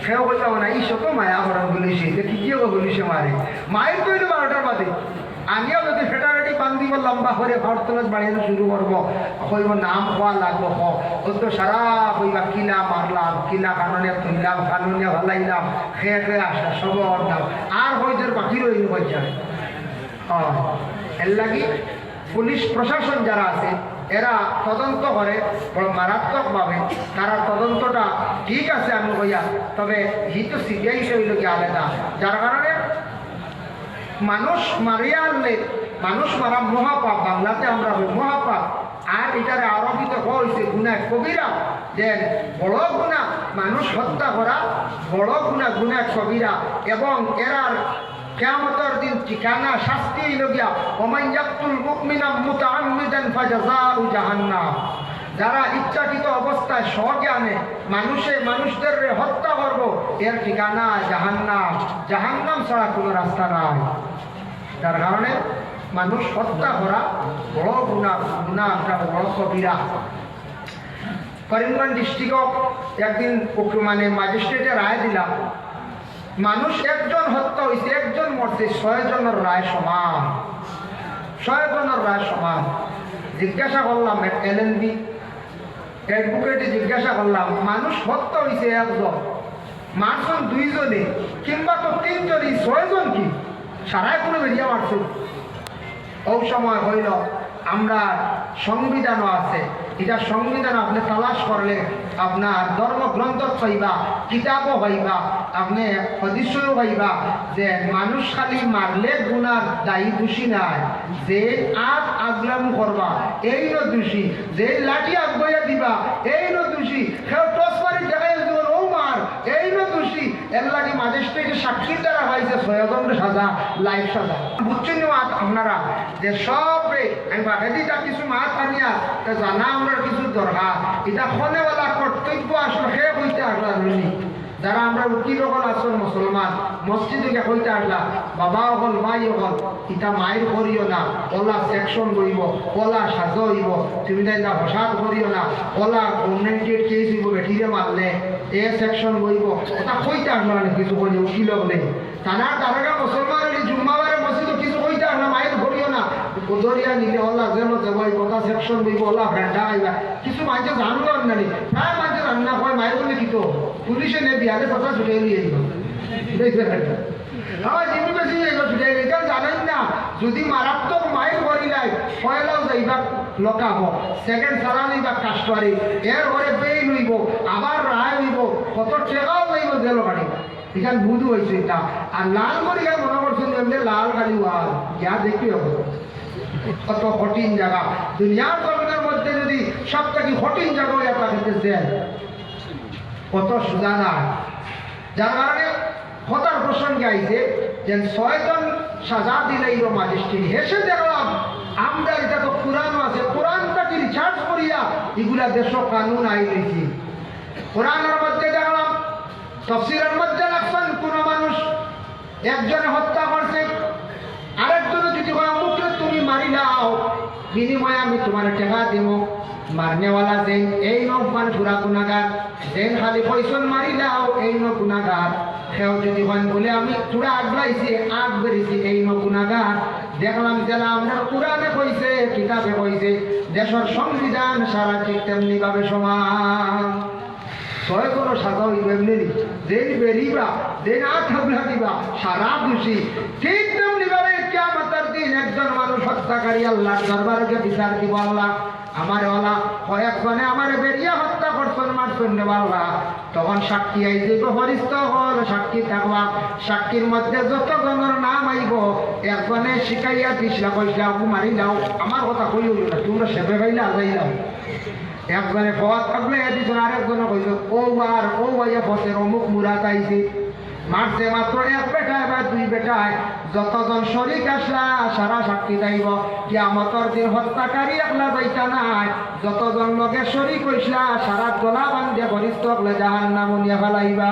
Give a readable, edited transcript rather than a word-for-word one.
সেও বললাম না এই শত মায়া হরণ গুলিছে দেখি কি গুলিছে মারে মায়ের তো হইলো 12টার বাদে আমিও যদি ফেটারেটি বান্ধিব লম্বা করে ঘর তোলার বাড়িয়ে শুরু করবো হইব নাম হওয়া লাগবো ও তো সারা হইবা কিলা মারলাম কিলা কাননে তুললাম কাননে ভালাইলাম খেয়ে খেয়ে আসা সব অর্দাম আর হইদের বাকি রইল যায় এর লাগি পুলিশ প্রশাসন যারা আছে এরা তদন্ত করে বড় মারাত্মকভাবে তারা তদন্তটা ঠিক আছে আমি হইয়া তবে তো সিবিআই হইল কি আলাদা যার কারণে মানুষ মারিয়া আনলে মানুষ মারা মহাপাপ বাংলাতে আমরা হই মহাপাপ আর এটারে আরবিতে হয়েছে গুণা কবিরা যে বড় গুণা মানুষ হত্যা করা বড় গুণা গুণা কবিরা এবং এরার কিয়ামতের দিন ঠিকানা শাস্তি লগিয়া ওমান ইয়াকতুল মুমিনা মুতাআম্মিদান ফাজাযাউ জাহান্নাম যারা ইচ্ছাকৃত অবস্থায় স্বজ্ঞানে মানুষদের হত্যা করব এর ঠিকানা জাহান্নাম জাহান্নাম ছাড়া কোনো রাস্তা নাই যার কারণে মানুষ হত্যা করা বড় গুনাহ একটা বড় কবিরা করিমগঞ্জ ডিস্ট্রিক্ট একদিন মানে ম্যাজিস্ট্রেটে রায় দিলাম মানুষ একজন হত্যা হয়েছে একজন মরছে 6 জনের রায় সমান 6 জনের রায় সমান জিজ্ঞাসা করলাম এলএলবি অ্যাডভোকেটে জিজ্ঞাসা করলাম মানুষ হত্যা হয়েছে একজন মারছেন 2 জনে কিংবা তো 3 জনই 6 জন কি সারাই কোনো বেরিয়ে মারছে ওই সময় হইল আমরা সংবিধানও আছে এটা সংবিধান আপনি তালাশ করলে আপনার ধর্মগ্রন্থ পাইবা কিতাবও পাইবা আপনি হদিসও পাইবা যে মানুষ খালি মারলে গুনার দায়ী দোষী নাই যে আগলাম করবা এই ন দোষী যে লাঠি আগবইয়া দিবা এই ন দোষী কেউ টস মারি দেখাই ও মার এই ন দোষী এর লাগে ম্যাজিস্ট্রেটের সাক্ষীর দ্বারা হয়েছে 6 জনের সাজা লাইফ সাজা বুঝছেন আপনারা যে সব আমি বাঘাদিটা কিছু মাছ আনিয়া জানা আমরা কিছু দরকার এটা খনেওয়ালা কর্তব্য আসলে সে হইতে আসলাম যারা আমরা উকিল হল আসল মুসলমান মসজিদে হইতে আসলা বাবা হল মাই হল ইটা মায়ের করিও না ওলা সেকশন করিব ওলা সাজ হইব তুমি তাই না হসাদ করিও না ওলা গভর্নমেন্টের কেস হইব বেঠিরে মারলে এ সেকশন করিব ওটা হইতে আসলাম কিছু করি উকিল হলে তারা মুসলমানের জুম্মাবারে মসজিদে কিছু হইতে আসলাম মায়ের করিও না দরিয়া নিলে ওলা যেন যাবাই কথা সেকশন হইব ওলা ভেন্ডা আইবা কিছু মানুষ জানলো না প্রায় মানুষ রান্না হয় মায়ের বলে কি তো পুলিশে নে বিহারে কথা ছুটে নিয়ে আমার জিম্মি বেশি ছুটে এটা জানেন না যদি মারাত্মক মায়ের করি নাই পয়লাও যাইবা লকাব সেকেন্ড সারা যাইবা কাস্টরি এর ঘরে বেই লইব আবার রায় হইব কত টেকাও যাইব জেল বাড়ি এখানে বুধ হয়েছে এটা আর লাল করে মনে করছেন এমনি লাল গাড়ি ওয়াল যা দেখি কত কঠিন জায়গা দুনিয়ার জগতের মধ্যে যদি সব থেকে কঠিন জায়গা আপনাকে দেন কত সোজা না যার কারণে হতার প্রসঙ্গে আইছে যে 6 জন সাজা দিলেই ম্যাজিস্ট্রেট হেসে দেখলাম আমরা এটা তো কোরআনও আছে কোরআনটাকে রিসার্চ করিয়া এগুলা দেশ কানুন আই দিয়েছি কোরআনের মধ্যে দেখলাম তফসিরের মধ্যে রাখছেন কোনো মানুষ একজনে হত্যা করছে আরেকজনে যদি হয় অমুকরে তুমি মারি নাও বিনিময়ে আমি তোমার টাকা দিব মারনেওয়ালা যেন এই মানে পুরা গুণাগার যেন খালি পয়সন মারি নাও এই গুণাগার সেও যদি হয় বলে আমি তোরা আগলাইছি আগ বেরিয়েছি এই গুণাগার দেখলাম যারা আমরা কোরআনে কইছে কিতাবে কইছে দেশের সংবিধান সারা ঠিক তেমনি ভাবে সমান 6 কোনো সাজা হইব এমনি যেন বেরিবা যেন আঠাবলা দিবা সারা দোষী ঠিক তেমনি ভাবে কিয়ামতের দিন একজন মানুষ হত্যাকারী আল্লাহর দরবারে বিচার দিব আল্লাহ আমার ওলা কয়েকজনে আমার বেরিয়ে হত্যা করছেন মারছেন আল্লাহ তখন সাক্ষী আইছে ফরিস্ত হল সাক্ষী থাকবা সাক্ষীর মধ্যে যত জনের নাম আইব একজনে শিখাইয়া 20 লাখ পয়সা মারি দাও আমার কথা কই হইল না তোমরা সেবে ভাইলে আজাই দাও একজনে পথ থাকলে এদিন আরেকজনে কইল ও আর ও ভাইয়া পথের অমুক মুরাত আইছে মারছে মাত্র 1 বেটায় বা 2 বেটায় যতজন শরীক আসলা সারা সাক্ষী যাইব কিয়ামতের দিন হত্যাকারী একলা যাইতা নাই যতজন লগে শরীক হইসলা সারা গলা বান্ধে বরিষ্ঠ জাহান্নামে নিয়ে ফেলাইবা